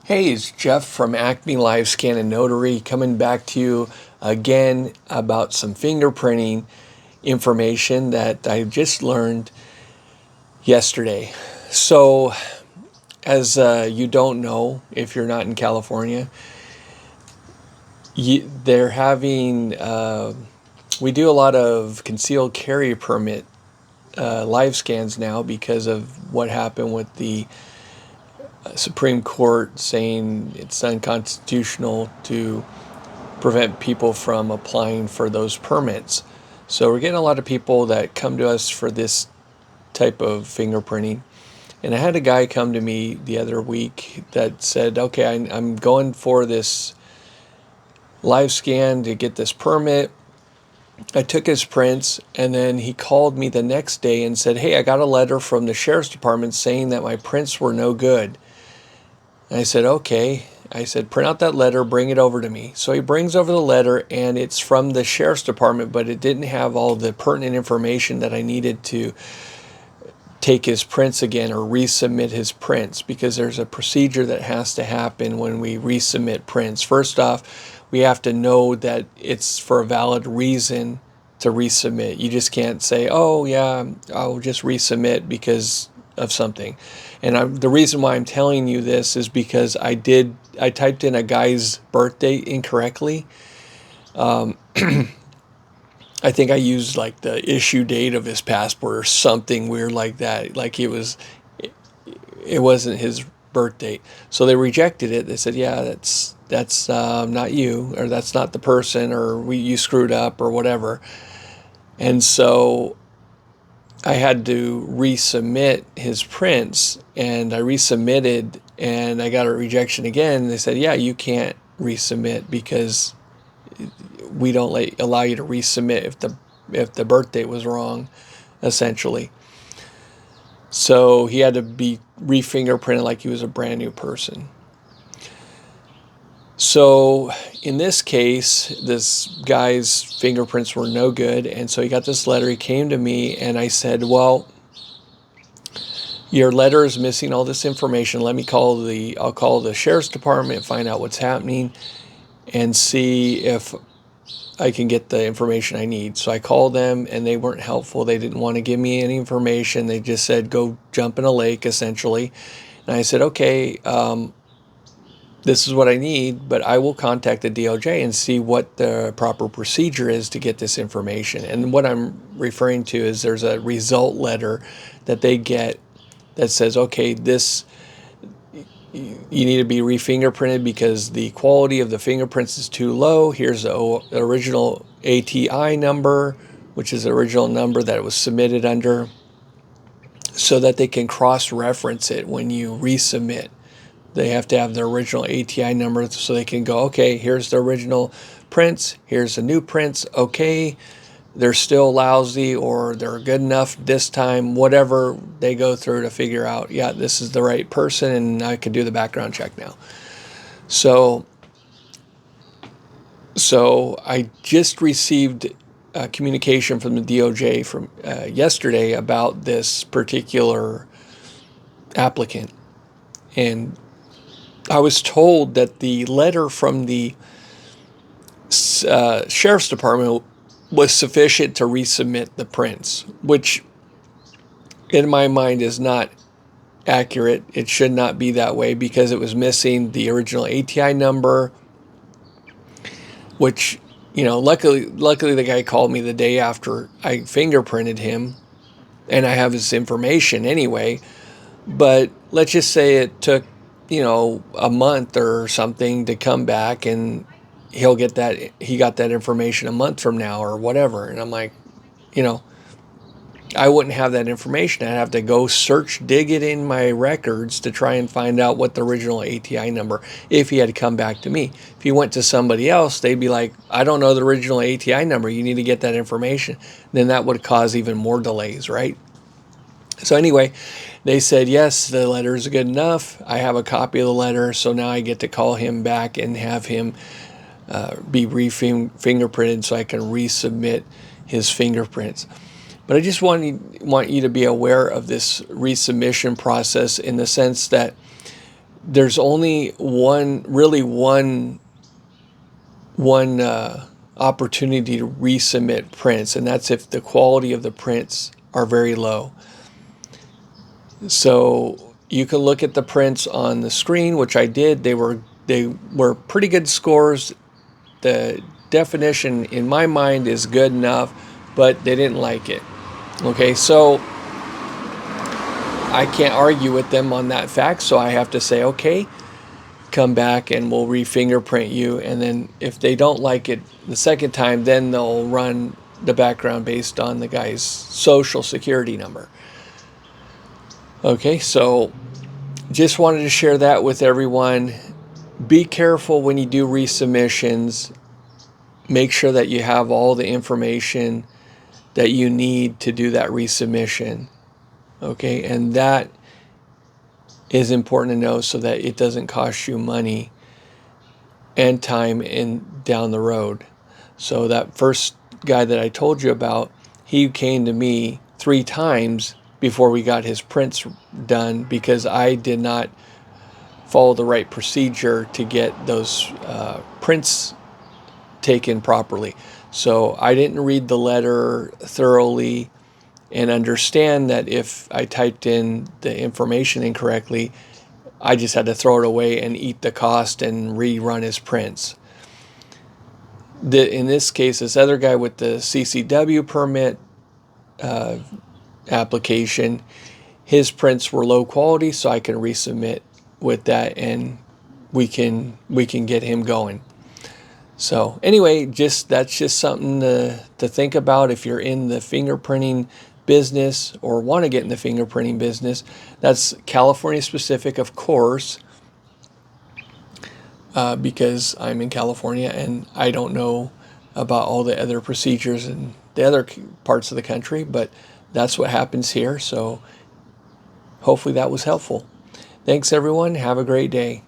Hey, it's Jeff from Acme Live Scan and Notary coming back to you again about some fingerprinting information that I just learned yesterday. So, as you don't know, if you're not in California, they're having, we do a lot of concealed carry permit live scans now because of what happened with the Supreme Court saying it's unconstitutional to prevent people from applying for those permits. So we're getting a lot of people that come to us for this type of fingerprinting. And I had a guy come to me the other week that said, okay, I'm going for this live scan to get this permit. I took his prints, and then he called me the next day and said, hey, I got a letter from the sheriff's department saying that my prints were no good. And I said, okay. I said, print out that letter, bring it over to me. So he brings over the letter, and it's from the sheriff's department, but it didn't have all the pertinent information that I needed to take his prints again or resubmit his prints, because there's a procedure that has to happen when we resubmit prints. First off, we have to know that it's for a valid reason to resubmit. You just can't say, oh yeah, I'll just resubmit because of something. And the reason why I'm telling you this is because I typed in a guy's birthday incorrectly. I think I used like the issue date of his passport or something weird like that. Like it wasn't his birth date. So they rejected it. They said, yeah, that's not you, or that's not the person, or you screwed up or whatever. And so I had to resubmit his prints, and I resubmitted, and I got a rejection again. They said, yeah, you can't resubmit because we don't allow you to resubmit if the birth date was wrong, essentially. So he had to be re-fingerprinted like he was a brand new person. So in this case, this guy's fingerprints were no good, and so he got this letter. He came to me, and I said, well, your letter is missing all this information. I'll call the sheriff's department, find out what's happening, and see if I can get the information I need. So I called them, and they weren't helpful. They didn't want to give me any information. They just said, go jump in a lake, essentially. And I said, okay, this is what I need, but I will contact the DOJ and see what the proper procedure is to get this information. And what I'm referring to is there's a result letter that they get that says, okay, you need to be re-fingerprinted because the quality of the fingerprints is too low. Here's the original ATI number, which is the original number that it was submitted under, so that they can cross-reference it when you resubmit. They have to have the original ATI number so they can go, okay, here's the original prints, here's the new prints, okay, they're still lousy or they're good enough this time, whatever they go through to figure out, yeah, this is the right person and I can do the background check now. So I just received communication from the DOJ from yesterday about this particular applicant. And I was told that the letter from the sheriff's department was sufficient to resubmit the prints, which in my mind is not accurate. It should not be that way because it was missing the original ATI number, which, luckily the guy called me the day after I fingerprinted him, and I have his information anyway. But let's just say it took, a month or something to come back, and he got that information a month from now or whatever. And I'm like, I wouldn't have that information. I'd have to go dig it in my records to try and find out what the original ATI number, if he had come back to me. If he went to somebody else, they'd be like, I don't know the original ATI number. You need to get that information. Then that would cause even more delays, right? So anyway, they said, yes, the letter is good enough. I have a copy of the letter, so now I get to call him back and have him be fingerprinted so I can resubmit his fingerprints. But I just want you to be aware of this resubmission process in the sense that there's only one opportunity to resubmit prints, and that's if the quality of the prints are very low. So you can look at the prints on the screen, which I did. They were pretty good scores. The definition in my mind is good enough, but they didn't like it. Okay, so I can't argue with them on that fact, so I have to say, okay, come back and we'll re-fingerprint you, and then if they don't like it the second time, then they'll run the background based on the guy's social security number. Okay, so just wanted to share that with everyone. Be careful when you do resubmissions. Make sure that you have all the information that you need to do that resubmission. Okay, and that is important to know so that it doesn't cost you money and time down the road. So that first guy that I told you about, he came to me 3 times before we got his prints done because I did not follow the right procedure to get those prints taken properly. So I didn't read the letter thoroughly and understand that if I typed in the information incorrectly, I just had to throw it away and eat the cost and rerun his prints. In this case, this other guy with the CCW permit application, his prints were low quality, so I can resubmit with that, and we can get him going. So anyway, that's just something to think about if you're in the fingerprinting business or want to get in the fingerprinting business. That's California specific, of course, because I'm in California and I don't know about all the other procedures in the other parts of the country, but that's what happens here. So hopefully that was helpful. Thanks everyone. Have a great day.